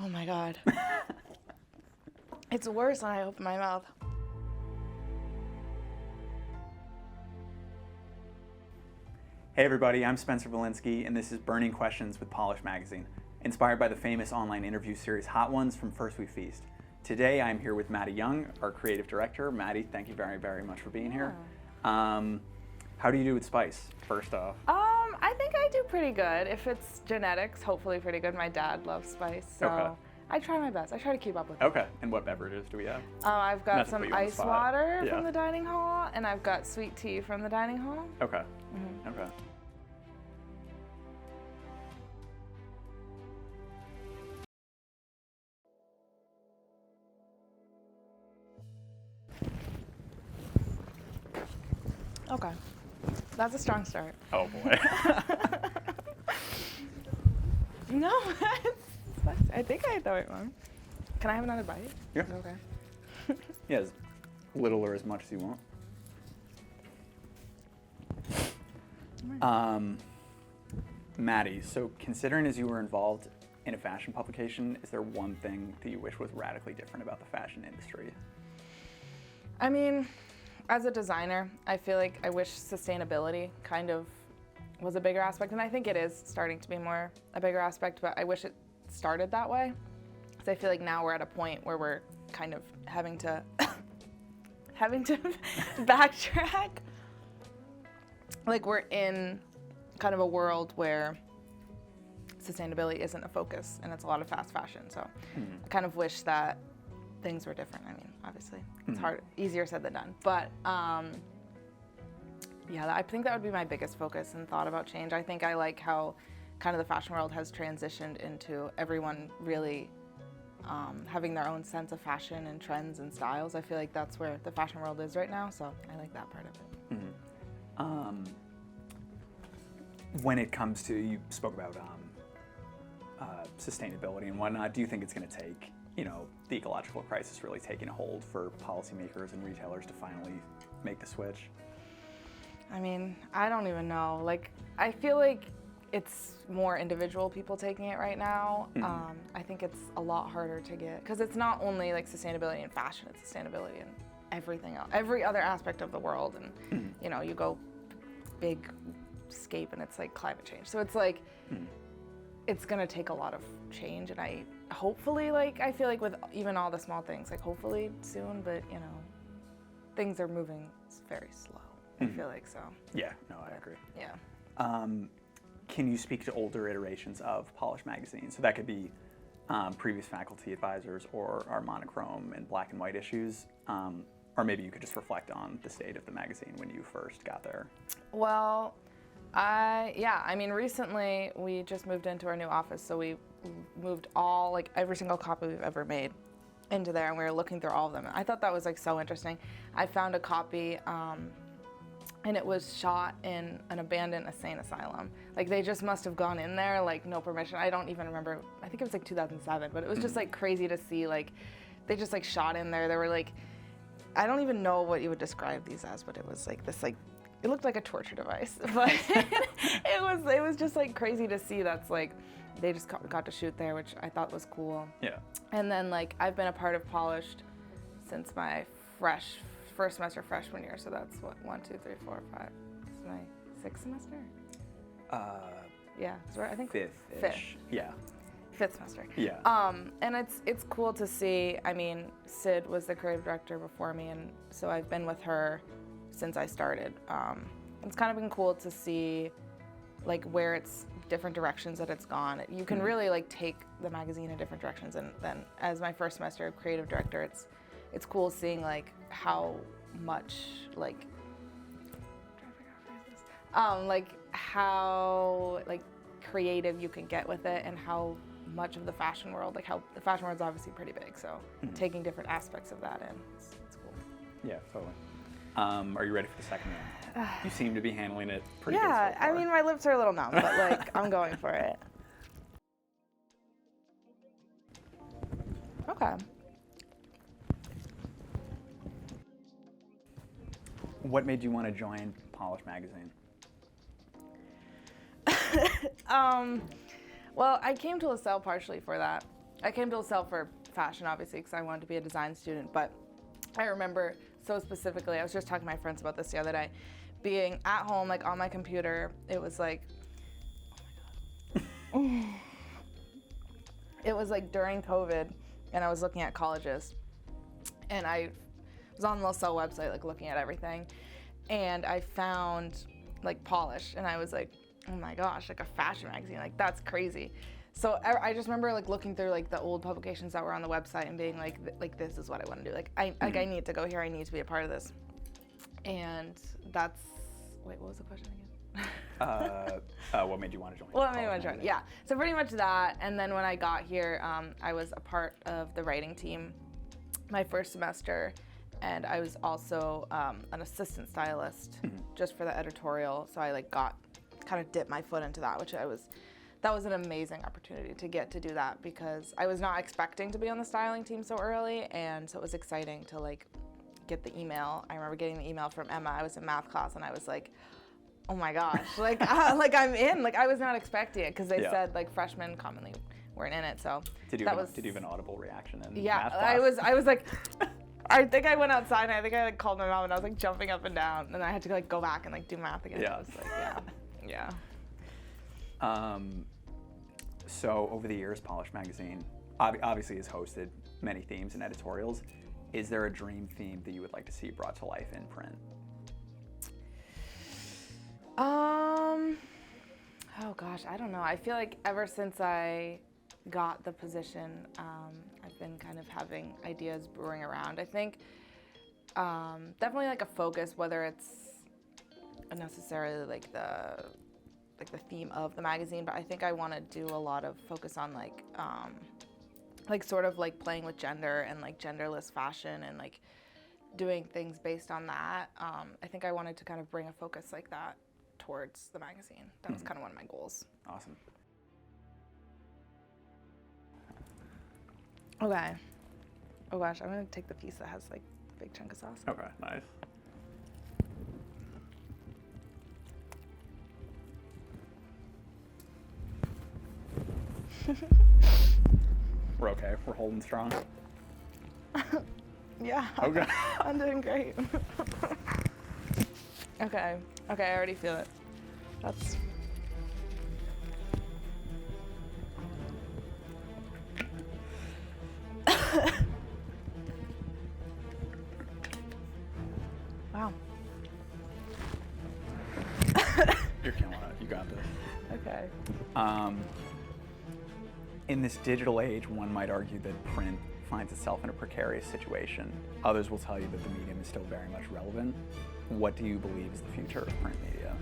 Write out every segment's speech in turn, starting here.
Oh my God. It's worse when I open my mouth. Hey everybody, I'm Spencer Villinski, and this is Burning Questions with Polish Magazine, inspired by the famous online interview series Hot Ones from First We Feast. Today I'm here with Maddie Young, our creative director. Maddie, thank you very, very much for being here. How do you do with spice, first off? I think I do pretty good. If it's genetics, hopefully pretty good. My dad loves spice, so Okay. I try my best. I try to keep up with it. Okay, and what beverages do we have? I've got Not to some put you on the ice spot. water Yeah. from the dining hall, and I've got sweet tea from the dining hall. Okay, okay. Okay, that's a strong start. Oh boy. No, it's spicy. I think I had the right one. Can I have another bite? Yeah. Okay. Yeah, as little or as much as you want. Maddie, so considering as you were involved in a fashion publication, is there one thing that you wish was radically different about the fashion industry? I mean, as a designer, I feel like I wish sustainability kind of was a bigger aspect, and I think it is starting to be more a bigger aspect, but I wish it started that way. Because I feel like now we're at a point where we're kind of having to backtrack. Like we're in kind of a world where sustainability isn't a focus, and it's a lot of fast fashion. So I kind of wish that things were different. I mean, obviously, it's hard, easier said than done. But yeah, I think that would be my biggest focus and thought about change. I think I like how kind of the fashion world has transitioned into everyone really having their own sense of fashion and trends and styles. I feel like that's where the fashion world is right now, so I like that part of it. When it comes to, you spoke about sustainability and whatnot, do you think it's going to take, the ecological crisis really taking a hold for policymakers and retailers to finally make the switch? I mean, I don't even know. Like, I feel like it's more individual people taking it right now. I think it's a lot harder to get, because it's not only like sustainability in fashion, it's sustainability in everything else, every other aspect of the world. And, you go big scape and it's like climate change. So it's like, it's gonna take a lot of change, and I hopefully, I feel like with even all the small things, hopefully soon, but things are moving very slow. I feel like so. Yeah, no, I agree. Yeah. Can you speak to older iterations of Polish Magazine? So that could be previous faculty advisors or our monochrome and black and white issues, or maybe you could just reflect on the state of the magazine when you first got there. Well, I mean, recently we just moved into our new office, so we moved every single copy we've ever made into there, and we were looking through all of them. And I thought that was so interesting. I found a copy, and it was shot in an abandoned insane asylum. They just must have gone in there, no permission. I don't even remember. I think it was 2007, but it was just crazy to see. They just shot in there. They were I don't even know what you would describe these as, but it was this it looked like a torture device, but it was just crazy to see. That's they just got to shoot there, which I thought was cool. Yeah. And then I've been a part of Polished since my first semester freshman year, so that's what 1, 2, 3, 4, 5. This is my 6th semester. Yeah, so I think fifth. Yeah. 5th semester. Yeah. And it's cool to see. I mean, Sid was the creative director before me, and so I've been with her since I started. It's kind of been cool to see where it's different directions that it's gone. You can really take the magazine in different directions, and then as my first semester of creative director, it's cool seeing how much how creative you can get with it, and how much of the fashion world, how the fashion world's obviously pretty big, so taking different aspects of that in, it's cool. Yeah, totally. Are you ready for the second one? You seem to be handling it pretty good so Yeah, far. I mean, my lips are a little numb, but I'm going for it. Okay. What made you want to join Polish Magazine? Well, I came to Lasell partially for that. I came to Lasell for fashion, obviously, because I wanted to be a design student, but I remember so specifically, I was just talking to my friends about this the other day, being at home, like on my computer, it was like, oh my God. It was like during COVID, and I was looking at colleges, and I was on the Lasell website, like looking at everything, and I found like Polish, and I was like, oh my gosh, like a fashion magazine, like that's crazy. So I just remember like looking through like the old publications that were on the website and being like this is what I want to do. Like I need to go here. I need to be a part of this. And that's wait, what was the question again? What made you want to join? What made me want to join? Yeah. So pretty much that. And then when I got here, I was a part of the writing team my first semester, and I was also an assistant stylist just for the editorial. So I like got kind of dipped my foot into that, that was an amazing opportunity to get to do that because I was not expecting to be on the styling team so early, and so it was exciting to like get the email. I remember getting the email from Emma. I was in math class and I was like, oh my gosh, like like I'm in. Like I was not expecting it because they said like freshmen commonly weren't in it. So did you have an audible reaction in math class? I was like, I think I went outside and I think I like called my mom and I was like jumping up and down and I had to like go back and like do math again. Yeah. I was like, yeah. So over the years, Polish Magazine obviously has hosted many themes and editorials. Is there a dream theme that you would like to see brought to life in print? Oh gosh, I don't know. I feel like ever since I got the position, I've been kind of having ideas brewing around. I think definitely like a focus, whether it's necessarily like the theme of the magazine, but I think I want to do a lot of focus on like sort of like playing with gender and like genderless fashion and like doing things based on that. I think I wanted to kind of bring a focus like that towards the magazine. That was kind of one of my goals. Awesome. Okay. Oh gosh, I'm gonna take the piece that has like a big chunk of sauce. Okay, nice. We're okay. We're holding strong. Yeah. Okay. I'm doing great. Okay. Okay, I already feel it. That's. Wow. You're killing it. You got this. Okay. In this digital age, one might argue that print finds itself in a precarious situation. Others will tell you that the medium is still very much relevant. What do you believe is the future of print media?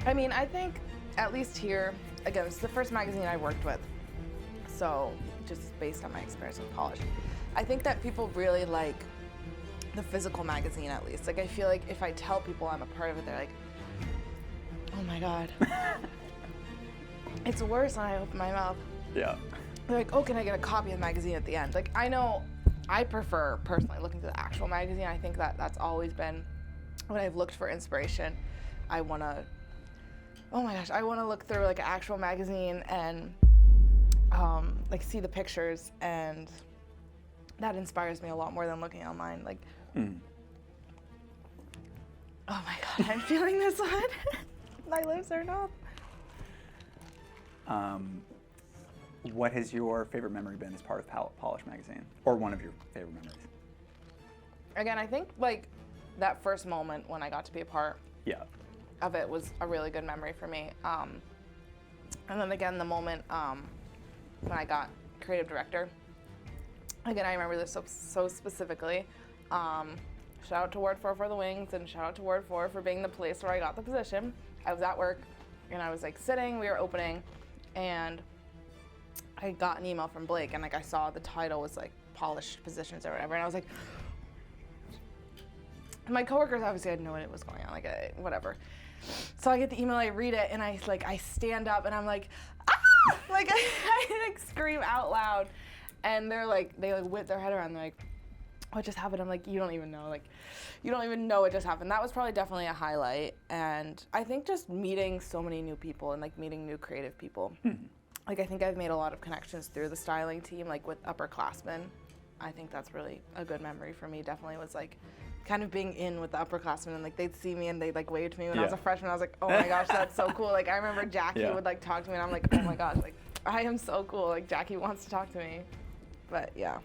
I mean, I think at least here, again, this is the first magazine I worked with, so just based on my experience with Polish, I think that people really like the physical magazine at least. Like I feel like if I tell people I'm a part of it, they're like, oh my God. It's worse when I open my mouth. Yeah. They're like, oh, can I get a copy of the magazine at the end? Like, I know I prefer personally looking through the actual magazine. I think that that's always been when I've looked for inspiration. I want to, oh my gosh, I want to look through like an actual magazine and like see the pictures, and that inspires me a lot more than looking online. Like, oh my God, I'm feeling this one. My lips are numb. What has your favorite memory been as part of Polish Magazine? Or one of your favorite memories? Again, I think like that first moment when I got to be a part of it was a really good memory for me. And then again, the moment when I got creative director. Again, I remember this so specifically. Shout out to Ward 4 for the wings, and shout out to Ward 4 for being the place where I got the position. I was at work, and I was like sitting, we were opening, and I got an email from Blake, and like I saw the title was like polished positions or whatever, and I was like, my coworkers obviously had no idea what was going on, like whatever. So I get the email, I read it, and I stand up, and I'm like, ah! Like I like scream out loud, and they whip their head around, they're like, what just happened? I'm like, you don't even know. Like, you don't even know what just happened. That was probably definitely a highlight. And I think just meeting so many new people and like meeting new creative people. Like, I think I've made a lot of connections through the styling team, like with upperclassmen. I think that's really a good memory for me. Definitely was like kind of being in with the upperclassmen, and like they'd see me and they'd like wave to me when I was a freshman. I was like, oh my gosh, that's so cool. Like, I remember Jackie would like talk to me and I'm like, oh my gosh, like I am so cool. Like, Jackie wants to talk to me. But yeah.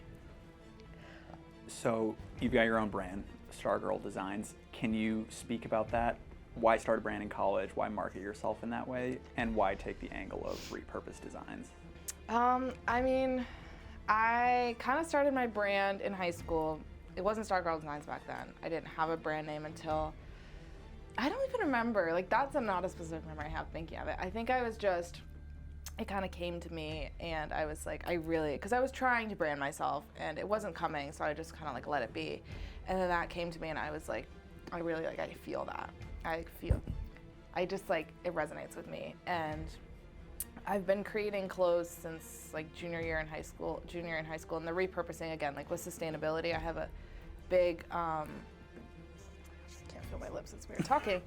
So you've got your own brand, Stargirl Designs. Can you speak about that? Why start a brand in college? Why market yourself in that way? And why take the angle of repurposed designs? I mean, I kind of started my brand in high school. It wasn't Stargirl Designs back then. I didn't have a brand name until, I don't even remember. Like, that's not a specific memory I have thinking of it. I think I was just, it kind of came to me and I was like, because I was trying to brand myself and it wasn't coming, so I just kind of like let it be. And then that came to me and I was like, I feel that. I just like, it resonates with me. And I've been creating clothes since like junior year in high school, and the repurposing again, like with sustainability. I have a big, I just can't feel my lips since we were talking,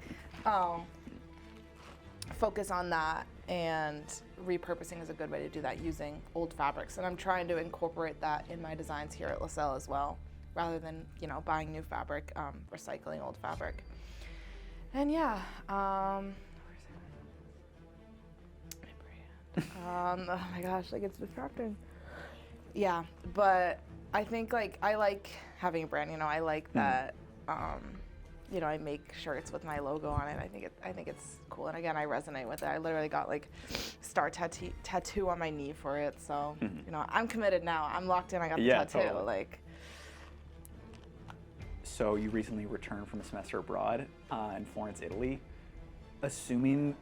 focus on that, and repurposing is a good way to do that using old fabrics. And I'm trying to incorporate that in my designs here at Lasell as well, rather than, buying new fabric, recycling old fabric. And yeah, oh my gosh, like it's distracting. Yeah, but I think like I like having a brand. I like that. I make shirts with my logo on it. I think it's cool. And again, I resonate with it. I literally got like star tattoo on my knee for it. So I'm committed now. I'm locked in. I got the tattoo. Totally. Like. So you recently returned from a semester abroad in Florence, Italy. Assuming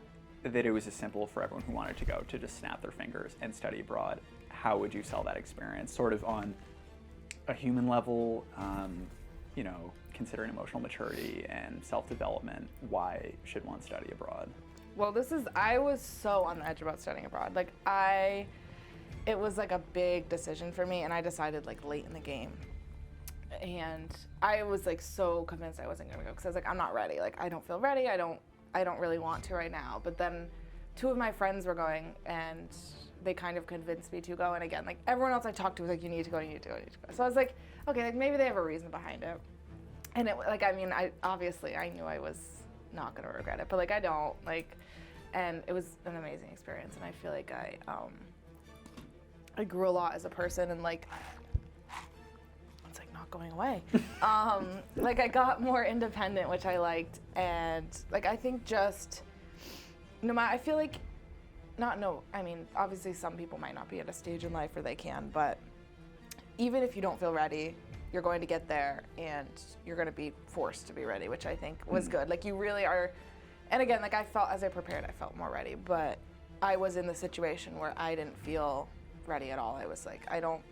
that it was as simple for everyone who wanted to go to just snap their fingers and study abroad, how would you sell that experience? Sort of on a human level, considering emotional maturity and self-development, why should one study abroad? Well, I was so on the edge about studying abroad. Like it was like a big decision for me, and I decided like late in the game. And I was like so convinced I wasn't gonna go because I was like, I'm not ready. Like, I don't feel ready. I don't really want to right now. But then 2 of my friends were going and they kind of convinced me to go. And again, like everyone else I talked to was like, you need to go. So I was like, okay, like maybe they have a reason behind it. And it like, I mean, I knew I was not gonna regret it, but like I don't like, and it was an amazing experience. And I feel like I grew a lot as a person, and like, it's like not going away. Like I got more independent, which I liked. And like, I think just, I feel like, I mean, obviously some people might not be at a stage in life where they can, but even if you don't feel ready, you're going to get there and you're going to be forced to be ready, which I think was good. Like you really are. And again, like I felt as I prepared, I felt more ready, but I was in the situation where I didn't feel ready at all. I was like, I don't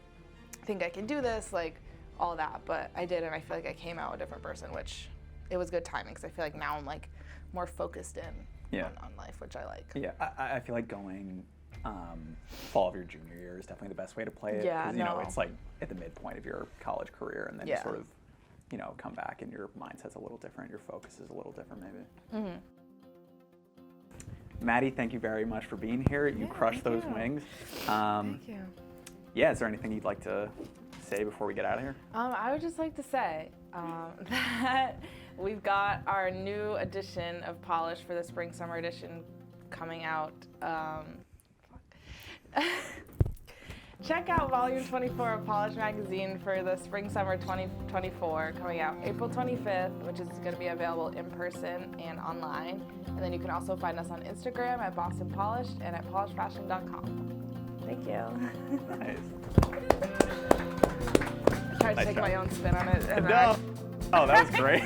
think I can do this, like all that, but I did. And I feel like I came out a different person, which it was good timing because I feel like now I'm like more focused in on life, which I like. Yeah, I feel like going fall of your junior year is definitely the best way to play it. Yeah, 'cause, it's like at the midpoint of your college career, and then you sort of, come back and your mindset's a little different, your focus is a little different maybe. Maddie, thank you very much for being here. You crushed those wings. Thank you. Yeah, is there anything you'd like to say before we get out of here? I would just like to say that we've got our new edition of Polish for the Spring Summer edition coming out. Check out volume 24 of Polish magazine for the Spring Summer 2024 coming out April 25th, which is going to be available in person and online. And then you can also find us on Instagram at Boston Polished and at polishedfashion.com. Thank you. Nice. I tried to take my own spin on it. No. Oh, that was great.